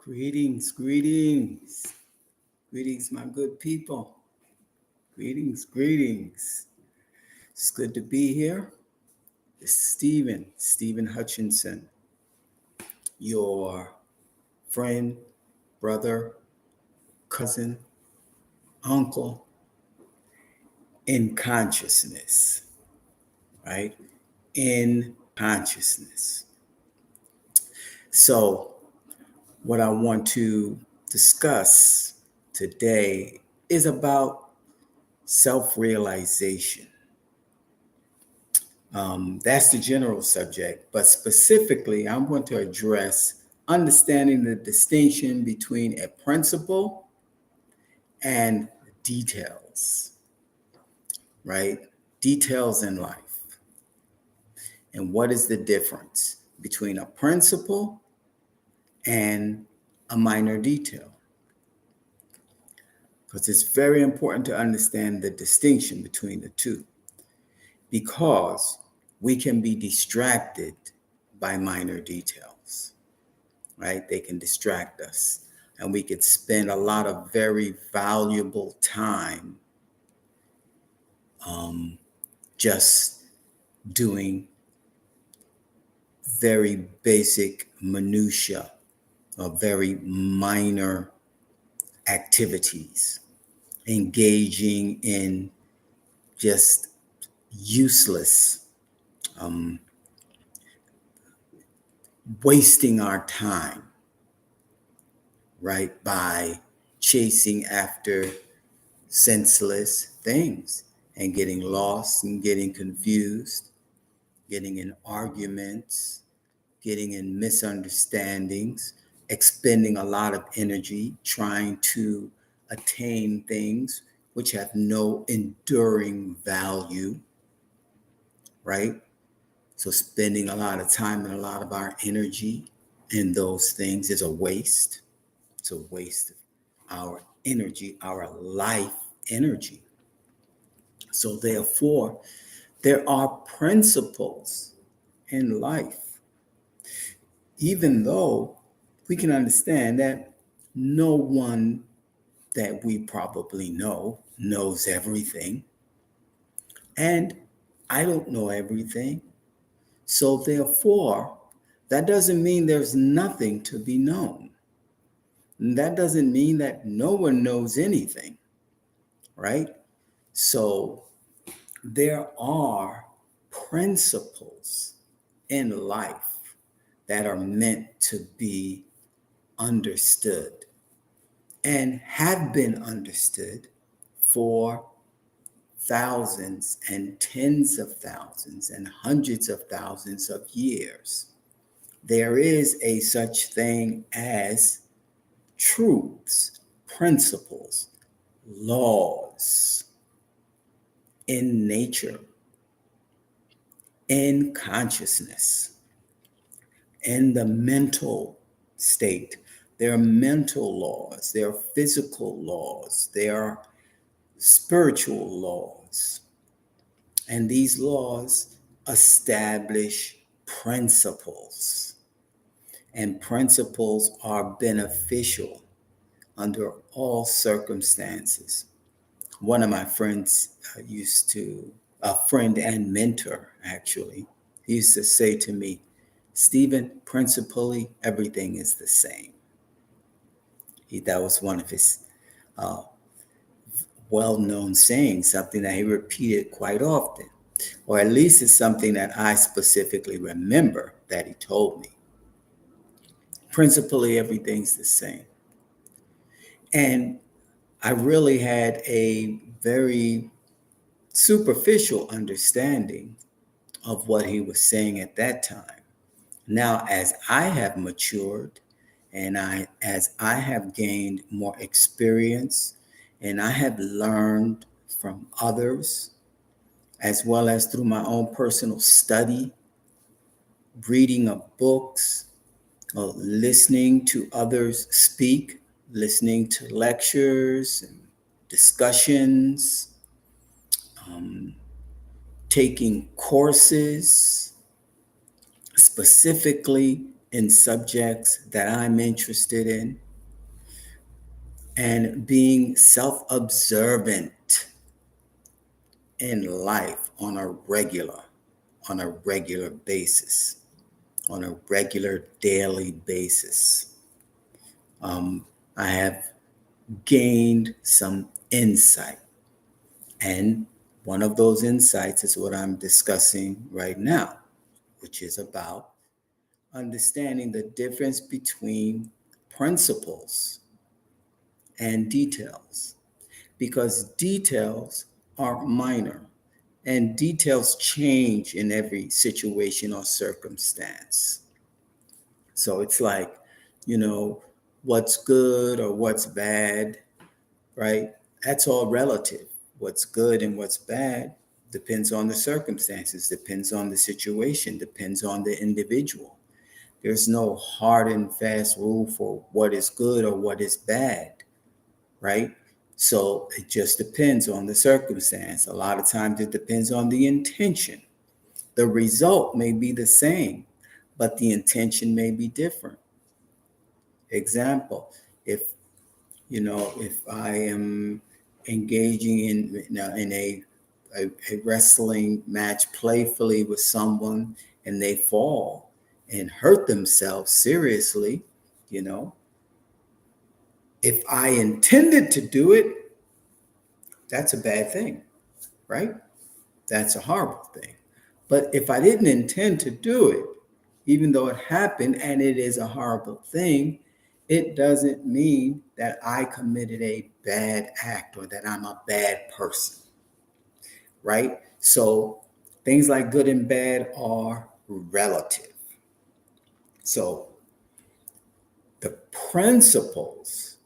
Greetings, greetings, greetings, my good people. Greetings, greetings. It's good to be here. It's Stephen Hutchinson, your friend, brother, cousin, uncle in consciousness, right? In consciousness. So, what I want to discuss today is about self realization. That's the general subject, but specifically, I'm going to address understanding the distinction between a principle and details, right? Details in life. And what is the difference between a principle and a minor detail? Because it's very important to understand the distinction between the two, because we can be distracted by minor details, right? They can distract us, and we could spend a lot of very valuable time just doing very basic minutia or very minor activities, engaging in just useless, wasting our time, right, by chasing after senseless things and getting lost and getting confused, getting in arguments, getting in misunderstandings, expending a lot of energy trying to attain things which have no enduring value, right? So spending a lot of time and a lot of our energy in those things is a waste. It's a waste of our energy, our life energy. So therefore, there are principles in life, even though we can understand that no one that we probably know knows everything. And I don't know everything. So therefore, that doesn't mean there's nothing to be known. And that doesn't mean that no one knows anything, right? So there are principles in life that are meant to be understood and have been understood for thousands and tens of thousands and hundreds of thousands of years. There is a such thing as truths, principles, laws in nature, in consciousness, in the mental state. There are mental laws, there are physical laws, there are spiritual laws. And these laws establish principles. And principles are beneficial under all circumstances. One of my friends a friend and mentor actually, he used to say to me, Stephen, principally, everything is the same. That was one of his well-known sayings, something that he repeated quite often, or at least it's something that I specifically remember that he told me. Principally, everything's the same. And I really had a very superficial understanding of what he was saying at that time. Now, as I have matured and as I have gained more experience and I have learned from others, as well as through my own personal study, reading of books, or listening to others speak, listening to lectures and discussions, taking courses, specifically in subjects that I'm interested in, and being self observant in life on a regular basis, on a regular daily basis. I have gained some insight. And one of those insights is what I'm discussing right now, which is about understanding the difference between principles and details. Because details are minor and details change in every situation or circumstance. So it's like, you know, what's good or what's bad, right? That's all relative. What's good and what's bad depends on the circumstances, depends on the situation, depends on the individual. There's no hard and fast rule for what is good or what is bad, right? So it just depends on the circumstance. A lot of times it depends on the intention. The result may be the same, but the intention may be different. Example, if I am engaging in a wrestling match playfully with someone and they fall and hurt themselves seriously, you know, if I intended to do it, that's a bad thing, right? That's a horrible thing. But if I didn't intend to do it, even though it happened and it is a horrible thing, it doesn't mean that I committed a bad act or that I'm a bad person, right? So things like good and bad are relative. So the principles,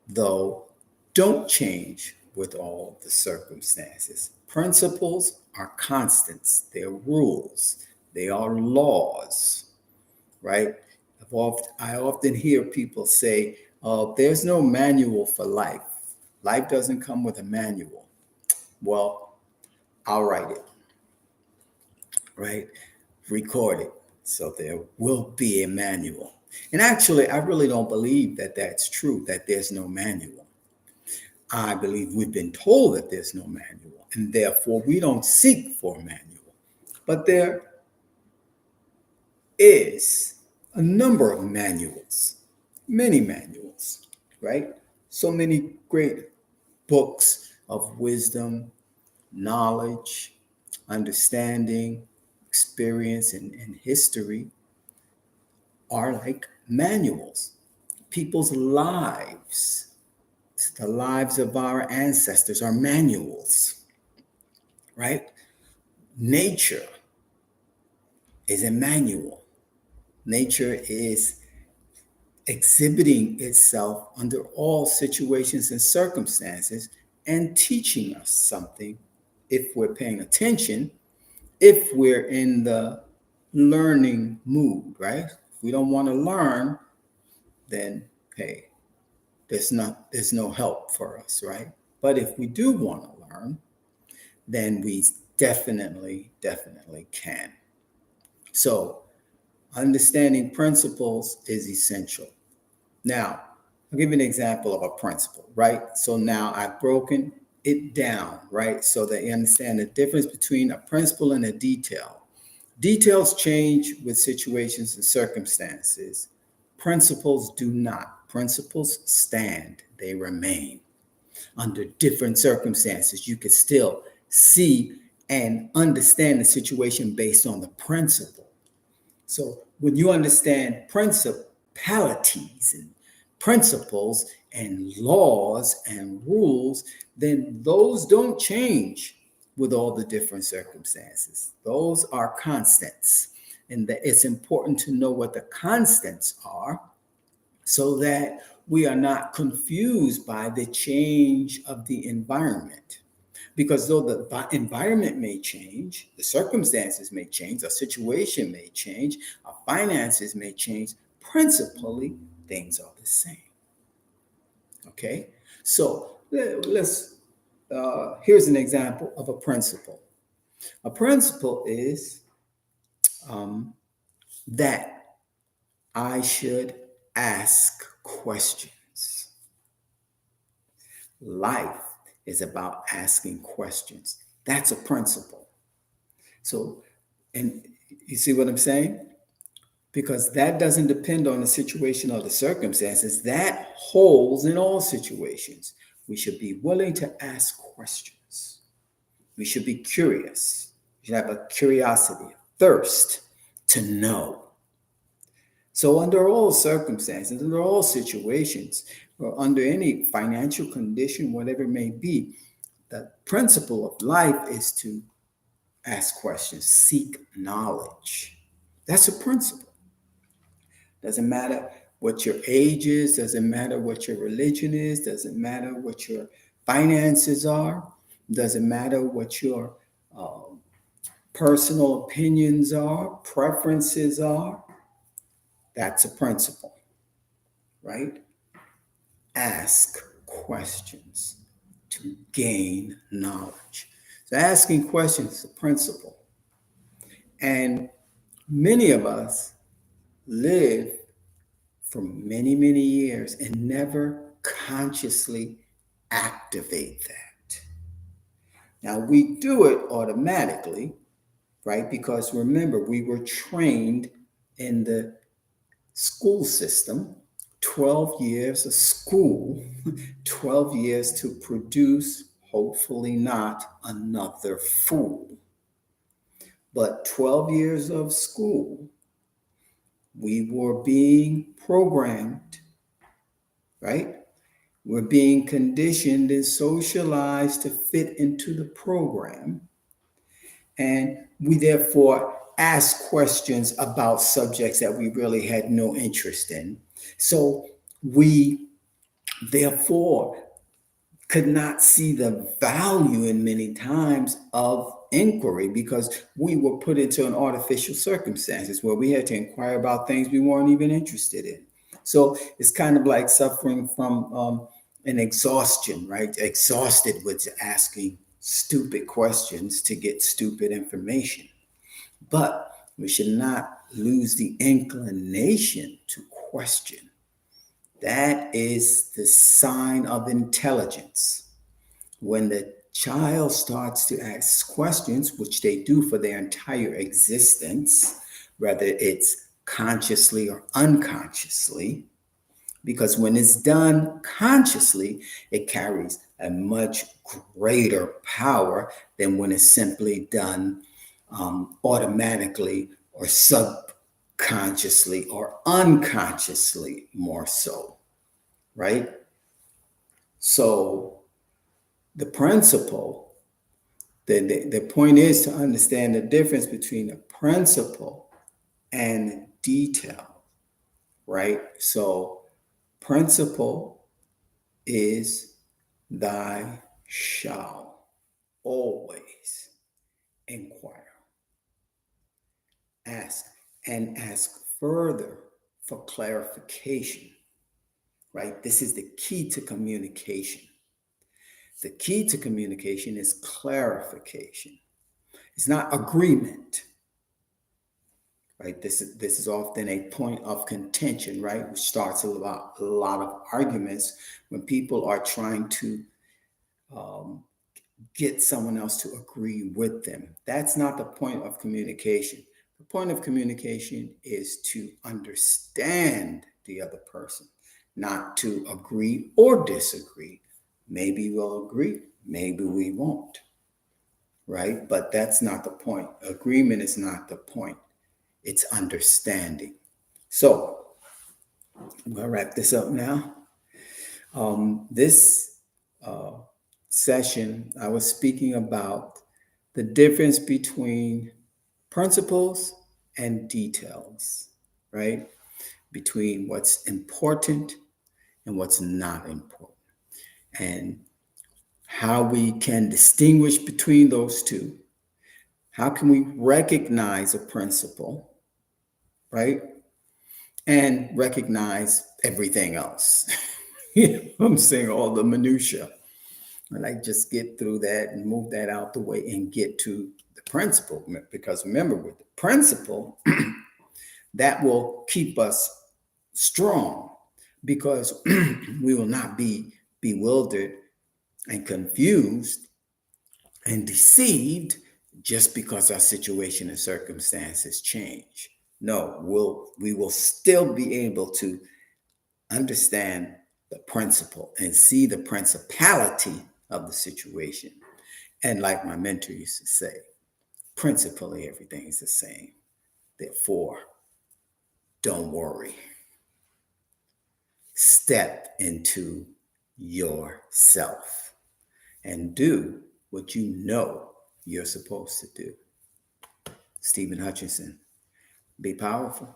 though, don't change with all the circumstances. Principles are constants, they're rules, they are laws, right? I often hear people say, oh, there's no manual for life. Life doesn't come with a manual. Well, I'll write it, right? Record it. So there will be a manual. And actually, I really don't believe that that's true, that there's no manual. I believe we've been told that there's no manual, and therefore we don't seek for a manual. But there is a number of manuals, many manuals, right? So many great books of wisdom, knowledge, understanding, experience, and history are like manuals. People's lives, the lives of our ancestors are manuals, right? Nature is a manual. Nature is exhibiting itself under all situations and circumstances and teaching us something if we're paying attention, if we're in the learning mood, right? If we don't want to learn, then hey, there's no help for us, right? But if we do want to learn, then we definitely can. So understanding principles is essential. Now, I'll give you an example of a principle, right? So now I've broken it down, right? So that you understand the difference between a principle and a detail. Details change with situations and circumstances. Principles do not. Principles stand, they remain. Under different circumstances, you could still see and understand the situation based on the principle. So when you understand principalities and principles and laws and rules, then those don't change with all the different circumstances. Those are constants. And that it's important to know what the constants are so that we are not confused by the change of the environment. Because though the environment may change, the circumstances may change, our situation may change, our finances may change, principally, things are the same. Okay? So here's an example of a principle. A principle is that I should ask questions. Life is about asking questions. That's a principle. So, and you see what I'm saying? Because that doesn't depend on the situation or the circumstances. That holds in all situations. We should be willing to ask questions. We should be curious. We should have a curiosity, a thirst to know. So, under all circumstances, under all situations, or under any financial condition, whatever it may be, the principle of life is to ask questions, seek knowledge. That's a principle. Doesn't matter what your age is, doesn't matter what your religion is, doesn't matter what your finances are, doesn't matter what your personal opinions are, preferences are. That's a principle, right? Ask questions to gain knowledge. So asking questions is a principle. And many of us live for many, many years and never consciously activate that. Now, we do it automatically, right? Because remember, we were trained in the school system, 12 years of school, 12 years to produce, hopefully not another fool. But 12 years of school, we were being programmed, right? We're being conditioned and socialized to fit into the program. And we therefore ask questions about subjects that we really had no interest in. So we therefore could not see the value in many times of inquiry because we were put into an artificial circumstances where we had to inquire about things we weren't even interested in. So it's kind of like suffering from an exhaustion, right? Exhausted with asking stupid questions to get stupid information. But we should not lose the inclination to question. That is the sign of intelligence. When the child starts to ask questions, which they do for their entire existence, whether it's consciously or unconsciously, because when it's done consciously, it carries a much greater power than when it's simply done automatically or subconsciously or unconsciously, more so, right? So the principle, the point is to understand the difference between a principle and detail, right? So principle is thy shall always inquire, ask, and ask further for clarification, right? This is the key to communication. The key to communication is clarification. It's not agreement, right? This is often a point of contention, right? Which starts a lot of arguments when people are trying to get someone else to agree with them. That's not the point of communication. The point of communication is to understand the other person, not to agree or disagree. Maybe we'll agree, maybe we won't, right? But that's not the point. Agreement is not the point. It's understanding. So I'm going to wrap this up now. This session, I was speaking about the difference between principles and details, right? Between what's important and what's not important, and how we can distinguish between those two. How can we recognize a principle, right? And recognize everything else. I'm saying all the minutia. And I just get through that and move that out the way and get to the principle. Because remember, with the principle, that will keep us strong, because we will not be bewildered and confused and deceived just because our situation and circumstances change. No, we will still be able to understand the principle and see the principality of the situation. And like my mentor used to say, principally everything is the same. Therefore, don't worry. Step into yourself and do what you know you're supposed to do. Stephen Hutchinson, be powerful.